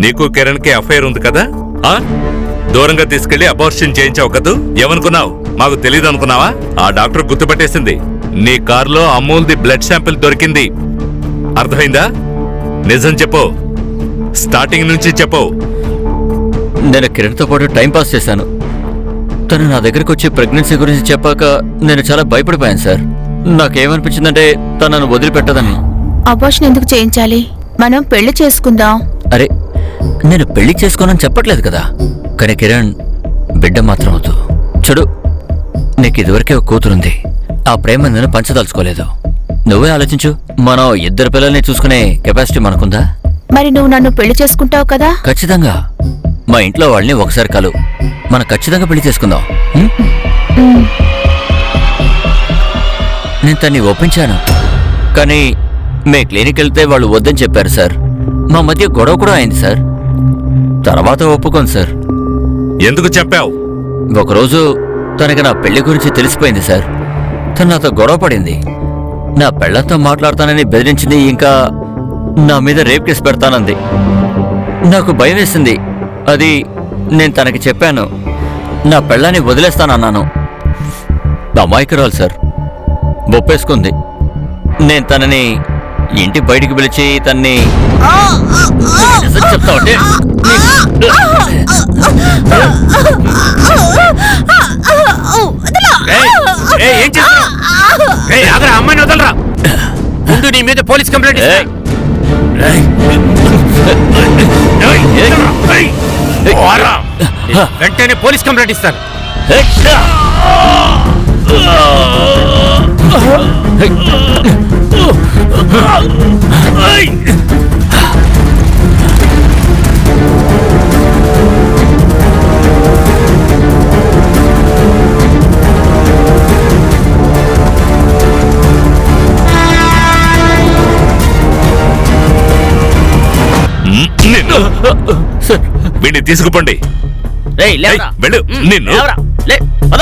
నీకు కిరణ్ కి అఫైర్ ఉంది కదా? దూరంగా తీసుకెళ్లి అబార్షన్ చేయించావు కదూ? ఏమనుకున్నావు? మాకు తెలియదు అనుకున్నావా? ఆ డాక్టర్ గుర్తుపట్టేసింది. నీ కారులో అమూల్ది బ్లడ్ శాంపిల్ దొరికింది. అర్థమైందా? నిజం చెప్పు. స్టార్టింగ్ నుంచి చెప్పు. నేను కిరణ్తో పాటు టైంపాస్ చేశాను. తను నా దగ్గరకు వచ్చి ప్రెగ్నెన్సీ గురించి చెప్పాక నేను చాలా భయపడిపోయాను సార్. నాకేమనిపించిందంటే తను నన్ను వదిలిపెట్టదని. అబార్షన్ ఎందుకు చేయించాలి? మనం పెళ్లి చేసుకుందాం. అరే, నేను పెళ్లి చేసుకోనని చెప్పట్లేదు కదా. కానీ కిరణ్, బిడ్డ మాత్రం వద్దు. చూడు, నీకు ఇదివరకే ఒక కూతురుంది. ఆ ప్రేమ నేను పంచదలుచుకోలేదు. నువ్వే ఆలోచించు. మనం ఇద్దరు పిల్లల్ని చూసుకునే కెపాసిటీ మనకుందా? మరి నువ్వు నన్ను పెళ్లి చేసుకుంటావు కదా? ఖచ్చితంగా. మా ఇంట్లో వాళ్ళని ఒకసారి కలువు. మనం ఖచ్చితంగా పెళ్లి చేసుకుందాం. నేను తన్ని ఒప్పించాను, కానీ మే క్లినిక్ వెళ్తే వాళ్ళు వద్దని చెప్పారు సార్. మా మధ్య గొడవ కూడా అయింది సార్. తర్వాత ఒప్పుకోను సార్. ఎందుకు చెప్పావు? ఒకరోజు తనకి నా పెళ్లి గురించి తెలిసిపోయింది సార్. తను నాతో గొడవ పడింది. నా పెళ్లతో మాట్లాడతానని బెదిరించింది. ఇంకా నా మీద రేప్ కేసు పెడతానంది. నాకు భయం వేసింది. అది నేను తనకి చెప్పాను. నా పెళ్ళాన్ని వదిలేస్తానన్నాను. అమాయకురాలు సార్. బొప్పేసుకుంది. నేను తనని ఇంటి బయటికి పిలిచి తన్ని చెప్తా ఉంటే అమ్మాయిని వదలరా. ముందు నీ మీద పోలీస్ కంప్లైంట్ ఇస్తాను. పోరా. వెంటనే పోలీస్ కంప్లైంట్ ఇస్తాను. నిన్ను వీడిని తీసుకుపోండి. రేయ్, లేవరా. వెళ్ళు. ఉమ్, నిన్ను లేవరా. లే, పద.